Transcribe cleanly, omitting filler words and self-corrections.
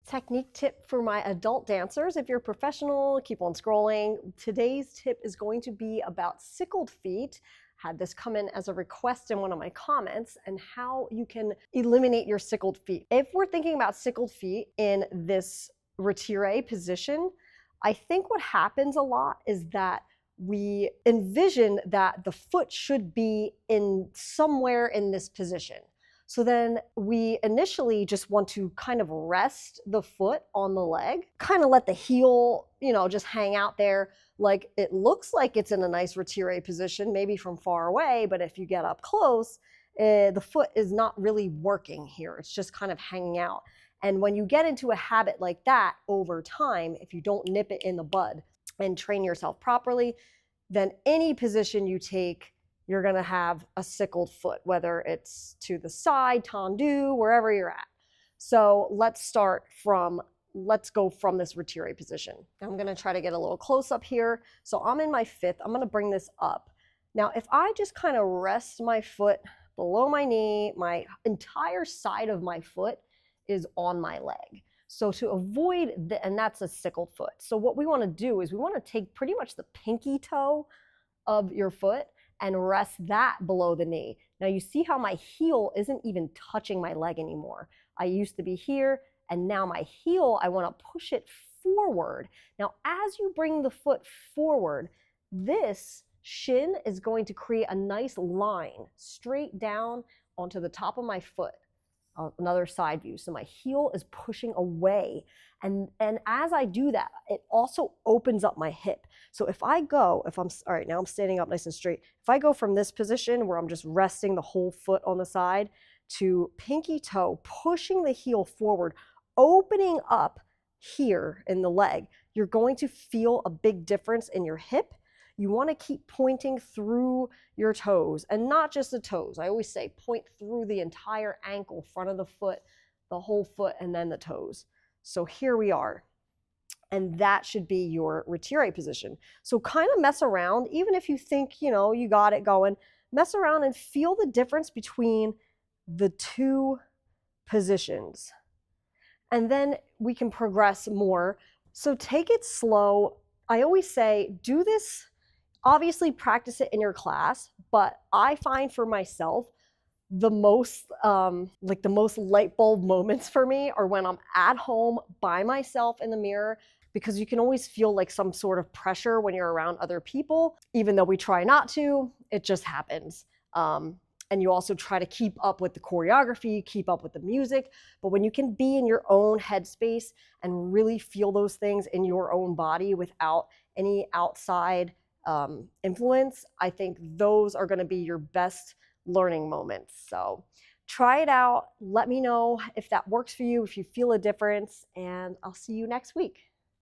Technique tip for my adult dancers. If you're a professional, keep on scrolling. Today's tip is going to be about sickled feet. Had this come in as a request in one of my comments, and how you can eliminate your sickled feet. If we're thinking about sickled feet in this retiré position, I think what happens a lot is that we envision that the foot should be in somewhere in this position. So then we initially just want to kind of rest the foot on the leg, kind of let the heel, just hang out there. Like it looks like it's in a nice retiré position, maybe from far away, but if you get up close, the foot is not really working here. It's just kind of hanging out. And when you get into a habit like that over time, if you don't nip it in the bud and train yourself properly, then any position you take, you're going to have a sickled foot, whether it's to the side, tendu, wherever you're at. So let's go from this retiré position. I'm going to try to get a little close up here. So I'm in my fifth. I'm going to bring this up. Now, if I just kind of rest my foot below my knee, my entire side of my foot is on my leg. So to avoid, and that's a sickled foot. So what we want to do is we want to take pretty much the pinky toe of your foot and rest that below the knee. Now you see how my heel isn't even touching my leg anymore. I used to be here, and now my heel, I want to push it forward. Now as you bring the foot forward, this shin is going to create a nice line straight down onto the top of my foot. Another side view. So my heel is pushing away. And as I do that, it also opens up my hip. So all right, now I'm standing up nice and straight. If I go from this position where I'm just resting the whole foot on the side to pinky toe, pushing the heel forward, opening up here in the leg, you're going to feel a big difference in your hip. You want to keep pointing through your toes, and not just the toes. I always say point through the entire ankle, front of the foot, the whole foot, and then the toes. So here we are. And that should be your retiré position. So kind of mess around, even if you think, you got it going, mess around and feel the difference between the two positions. And then we can progress more. So take it slow. I always say, do this. Obviously practice it in your class, but I find for myself the most light bulb moments for me are when I'm at home by myself in the mirror, because you can always feel like some sort of pressure when you're around other people, even though we try not to, it just happens. And you also try to keep up with the choreography, keep up with the music, but when you can be in your own headspace and really feel those things in your own body without any outside influence, I think those are going to be your best learning moments. So try it out. Let me know if that works for you, if you feel a difference, and I'll see you next week.